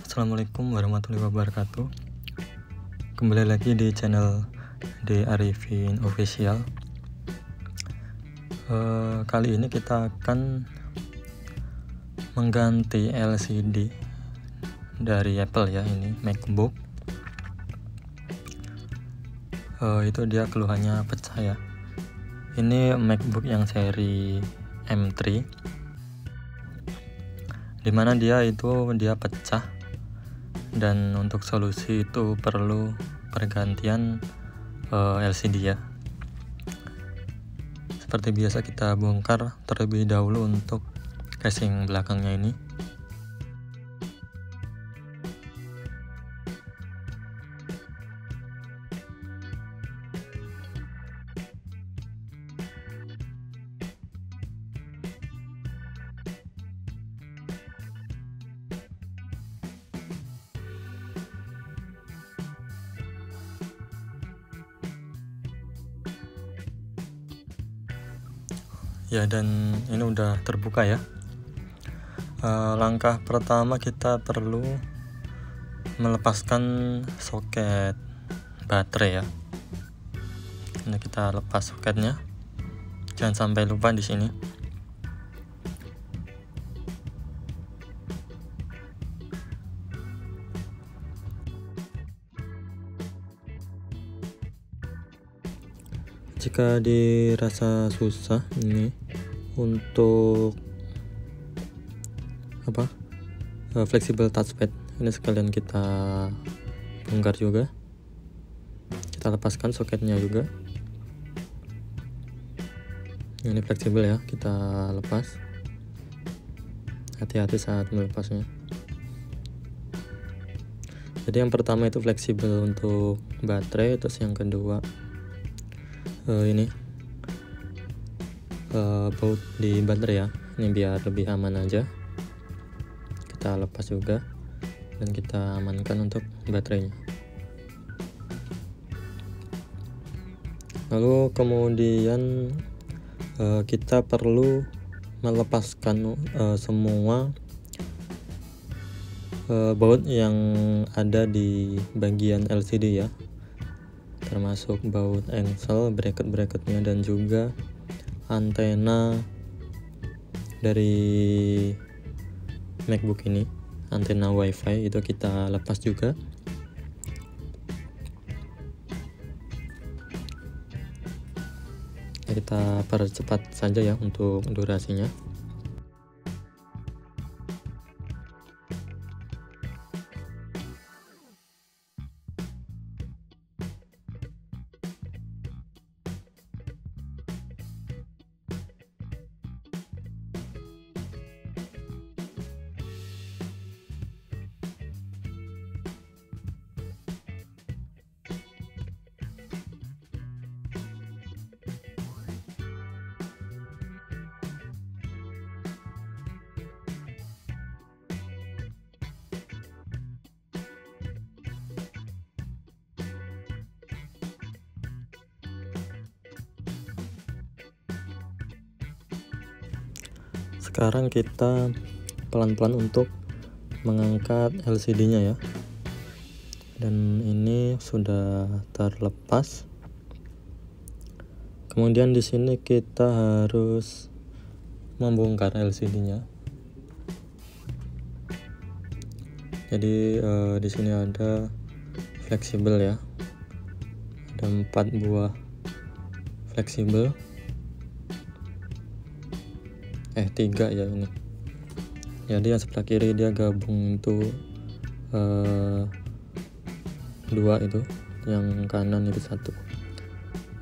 Assalamualaikum warahmatullahi wabarakatuh. Kembali lagi di channel D Arifin Official. Kali ini kita akan mengganti LCD dari Apple ya, ini MacBook. Itu dia keluhannya pecah ya. Ini MacBook yang seri M3, dimana dia pecah, dan untuk solusi itu perlu pergantian LCD ya. Seperti biasa kita bongkar terlebih dahulu untuk casing belakangnya ini. Ya, dan ini udah terbuka ya. Langkah pertama kita perlu melepaskan soket baterai ya. Ini kita lepas soketnya, jangan sampai lupa di sini. Jika dirasa susah ini untuk fleksibel touchpad, ini sekalian kita bongkar juga, kita lepaskan soketnya juga. Ini fleksibel ya, kita lepas, hati-hati saat melepasnya. Jadi yang pertama itu fleksibel untuk baterai, terus yang kedua ini baut di baterai ya, ini biar lebih aman aja. Kita lepas juga dan kita amankan untuk baterainya. Lalu kemudian kita perlu melepaskan semua baut yang ada di bagian LCD ya, termasuk baut engsel, bracket-bracketnya, dan juga antena dari MacBook ini, antena WiFi itu kita lepas juga. Kita percepat saja ya untuk durasinya. Sekarang kita pelan-pelan untuk mengangkat LCD-nya ya. Dan ini sudah terlepas. Kemudian di sini kita harus membongkar LCD-nya. Jadi di sini ada fleksibel ya. Ada 4 buah fleksibel. 3 ya ini. Jadi yang sebelah kiri dia gabung itu 2 itu, yang kanan itu 1.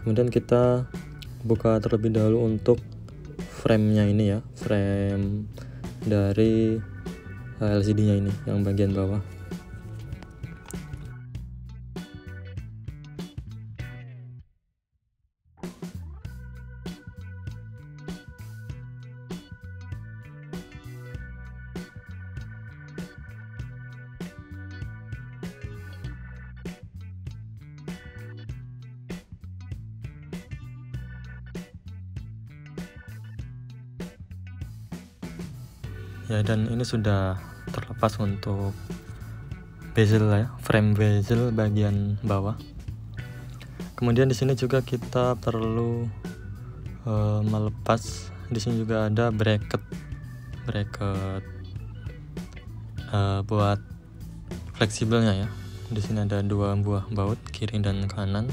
Kemudian kita buka terlebih dahulu untuk frame-nya ini ya, frame dari LCD-nya ini yang bagian bawah. Ya, dan ini sudah terlepas untuk bezel ya, frame bezel bagian bawah. Kemudian di sini juga kita perlu melepas. Di sini juga ada bracket buat fleksibelnya ya. Di sini ada 2 buah baut kiri dan kanan.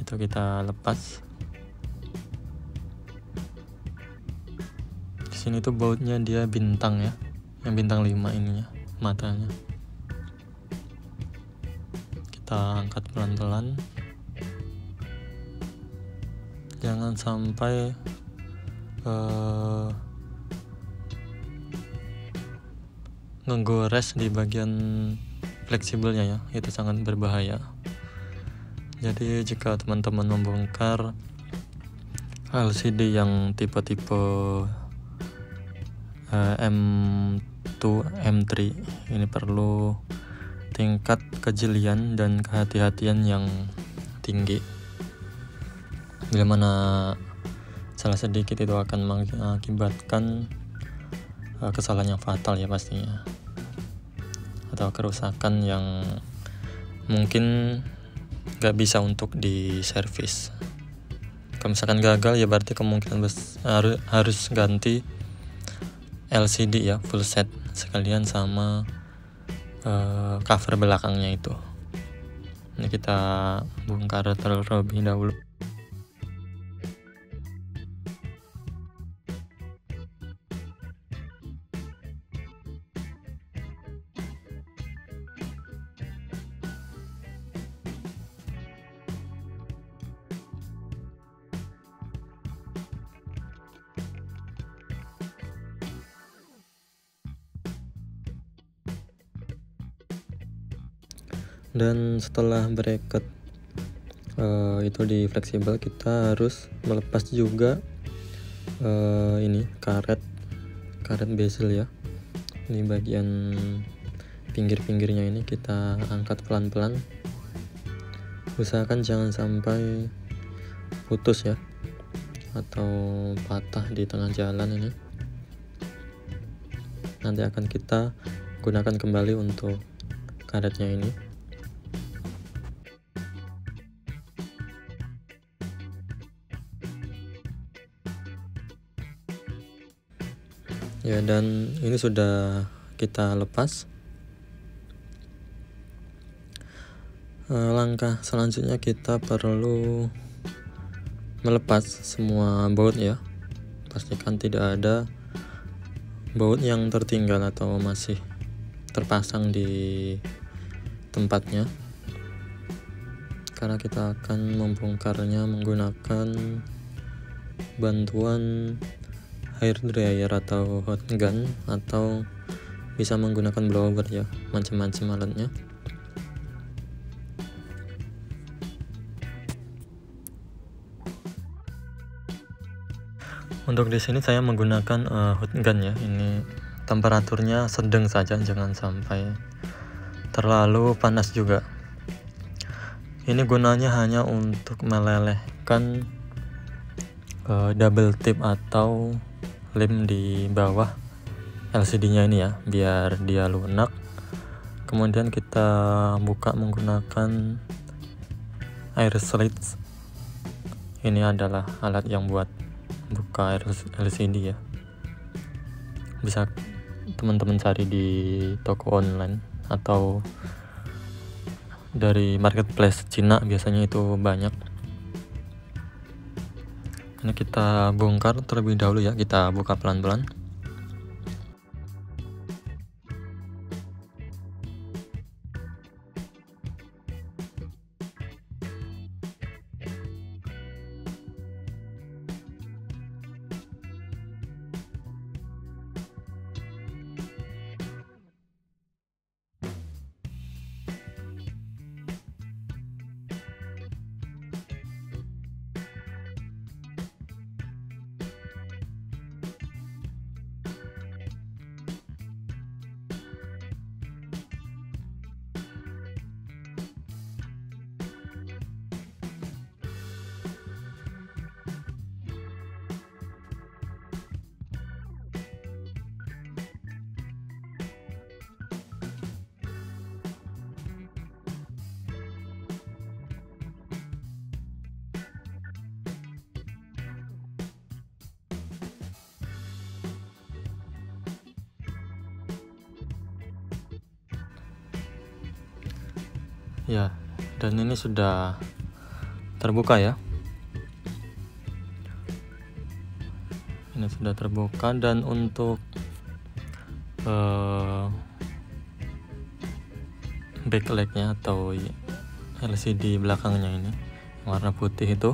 Itu kita lepas. Di sini tuh bautnya dia bintang ya, yang bintang 5 ininya, matanya. Kita angkat pelan-pelan. Jangan sampai ngegores di bagian fleksibelnya ya, itu sangat berbahaya. Jadi jika teman-teman membongkar LCD yang tipe-tipe M2, M3, ini perlu tingkat kejelian dan kehati-hatian yang tinggi. Bila mana salah sedikit itu akan mengakibatkan kesalahan yang fatal ya pastinya, atau kerusakan yang mungkin gak bisa untuk diservis. Kalau misalkan gagal ya berarti kemungkinan harus ganti LCD ya, full set sekalian sama cover belakangnya itu. Ini kita bongkar terlebih dahulu. Dan setelah bracket itu di fleksibel, kita harus melepas juga ini karet bezel ya. Ini bagian pinggir-pinggirnya ini kita angkat pelan-pelan. Usahakan jangan sampai putus ya, atau patah di tengah jalan ini. Nanti akan kita gunakan kembali untuk karetnya ini. Ya, dan ini sudah kita lepas. Langkah selanjutnya kita perlu melepas semua baut ya. Pastikan tidak ada baut yang tertinggal atau masih terpasang di tempatnya, karena kita akan membongkarnya menggunakan bantuan hair dryer atau hot gun, atau bisa menggunakan blower ya, macam-macam alatnya. Untuk di sini saya menggunakan hot gun ya. Ini temperaturnya sedang saja, jangan sampai terlalu panas juga. Ini gunanya hanya untuk melelehkan double tip atau lem di bawah LCD-nya ini ya, biar dia lunak. Kemudian kita buka menggunakan air slits. Ini adalah alat yang buat buka LCD ya. Bisa teman-teman cari di toko online atau dari marketplace Cina, biasanya itu banyak. Ini kita bongkar terlebih dahulu ya, kita buka pelan-pelan. Ya, dan ini sudah terbuka ya. Ini sudah terbuka, dan untuk backlightnya atau LCD belakangnya ini warna putih itu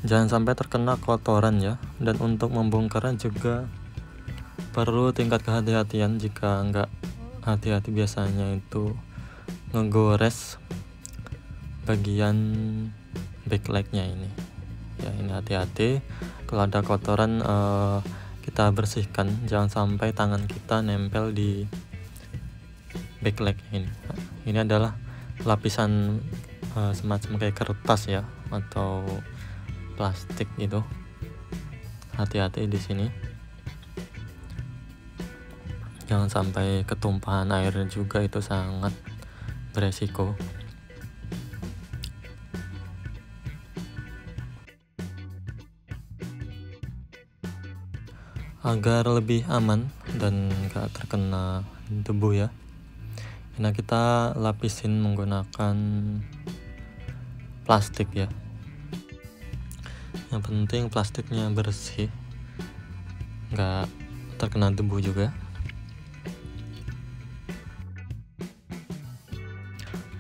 jangan sampai terkena kotoran ya. Dan untuk membongkarnya juga perlu tingkat kehati-hatian. Jika nggak hati-hati biasanya itu ngegores bagian backlightnya ini ya. Ini hati-hati, kalau ada kotoran kita bersihkan, jangan sampai tangan kita nempel di backlight ini. Ini adalah lapisan semacam kayak kertas ya, atau plastik gitu. Hati-hati di sini, jangan sampai ketumpahan air juga, itu sangat beresiko. Agar lebih aman dan gak terkena debu ya, nah kita lapisin menggunakan plastik ya. Yang penting plastiknya bersih, gak terkena debu juga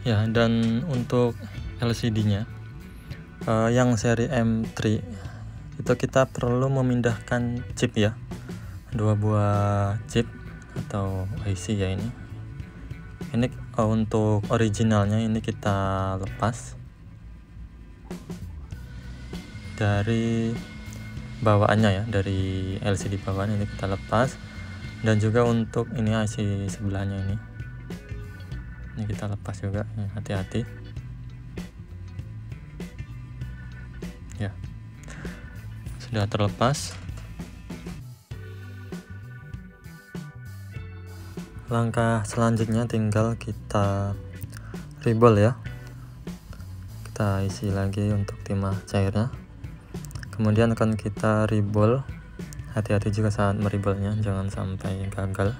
ya. Dan untuk LCD-nya yang seri M3 itu kita perlu memindahkan chip ya, 2 buah chip atau IC ya. Ini untuk originalnya ini kita lepas dari bawaannya ya, dari LCD bawaan ini kita lepas. Dan juga untuk ini IC sebelahnya ini kita lepas juga, hati-hati ya. Sudah terlepas. Langkah selanjutnya tinggal kita rebol ya. Kita isi lagi untuk timah cairnya, kemudian akan kita rebol. Hati-hati juga saat meribolnya, jangan sampai gagal.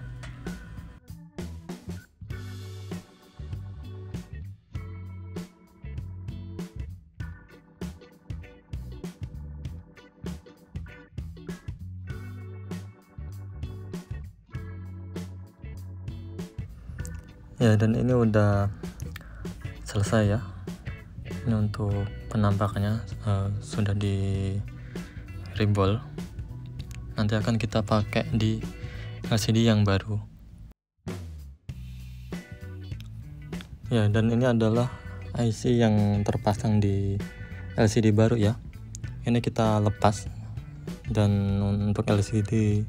Ya, dan ini udah selesai ya. Ini untuk penampakannya sudah di rebol. Nanti akan kita pakai di LCD yang baru ya. Dan ini adalah IC yang terpasang di LCD baru ya. Ini kita lepas, dan untuk LCD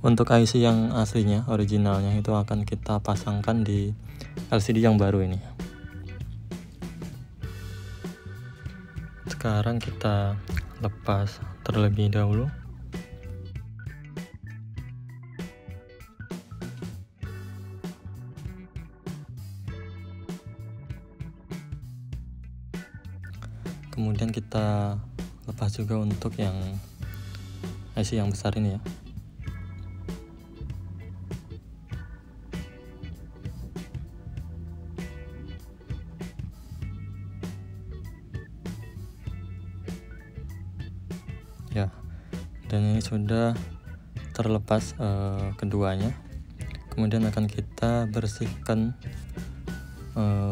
untuk IC yang aslinya, originalnya itu akan kita pasangkan di LCD yang baru ini. Sekarang kita lepas terlebih dahulu. Kemudian kita lepas juga untuk yang IC yang besar ini ya. Ya, dan ini sudah terlepas keduanya. Kemudian akan kita bersihkan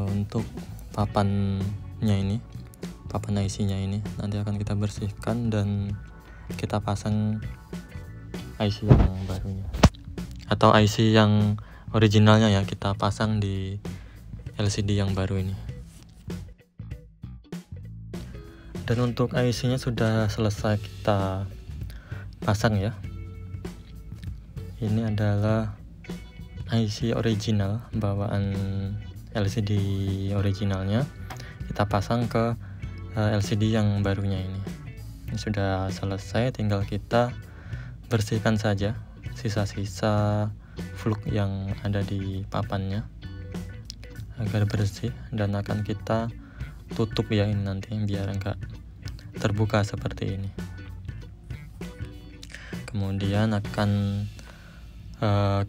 untuk papannya ini, papan IC-nya ini nanti akan kita bersihkan dan kita pasang IC yang barunya atau IC yang originalnya ya, kita pasang di LCD yang baru ini. Dan untuk IC-nya sudah selesai kita pasang ya. Ini adalah IC original bawaan LCD originalnya, kita pasang ke LCD yang barunya ini. Ini sudah selesai, tinggal kita bersihkan saja sisa-sisa fluk yang ada di papannya agar bersih, dan akan kita tutup ya ini nanti biar enggak terbuka seperti ini. Kemudian akan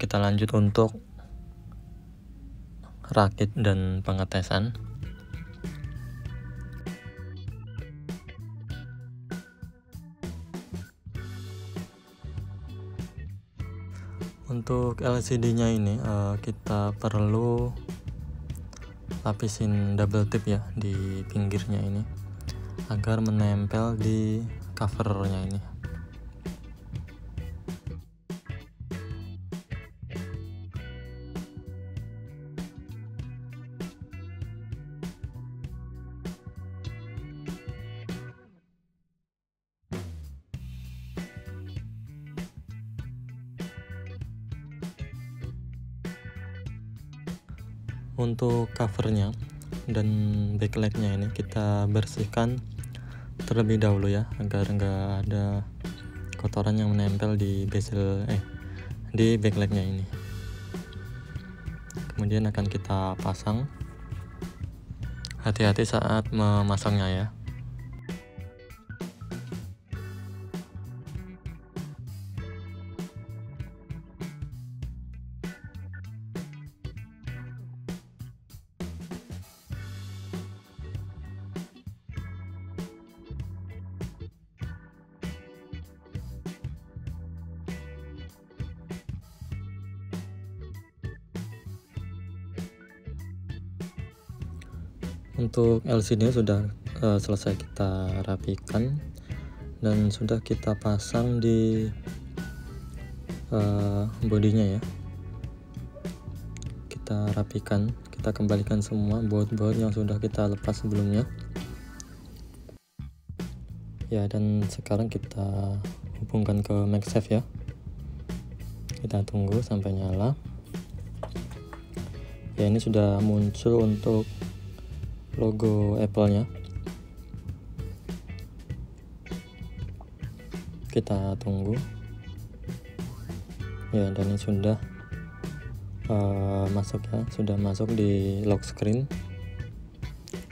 kita lanjut untuk rakit dan pengetesan. Untuk LCD-nya ini kita perlu lapisin double tip ya di pinggirnya ini agar menempel di covernya ini. Untuk covernya dan backlightnya ini kita bersihkan terlebih dahulu ya, agar enggak ada kotoran yang menempel di bezel di backlightnya ini. Kemudian akan kita pasang. Hati-hati saat memasangnya ya. Untuk LCD sudah selesai kita rapikan dan sudah kita pasang di bodinya ya. Kita rapikan, kita kembalikan semua baut-baut yang sudah kita lepas sebelumnya ya, dan sekarang kita hubungkan ke MagSafe ya. Kita tunggu sampai nyala ya. Ini sudah muncul untuk logo Apple-nya. Kita tunggu ya, dan ini sudah masuk ya, sudah masuk di lock screen.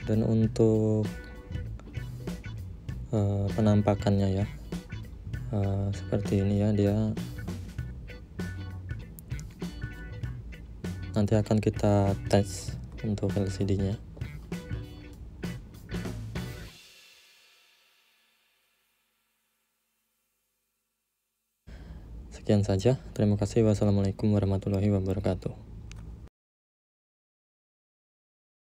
Dan untuk penampakannya ya seperti ini ya, dia nanti akan kita tes untuk LCD-nya. Sekian saja, terima kasih. Wassalamualaikum warahmatullahi wabarakatuh.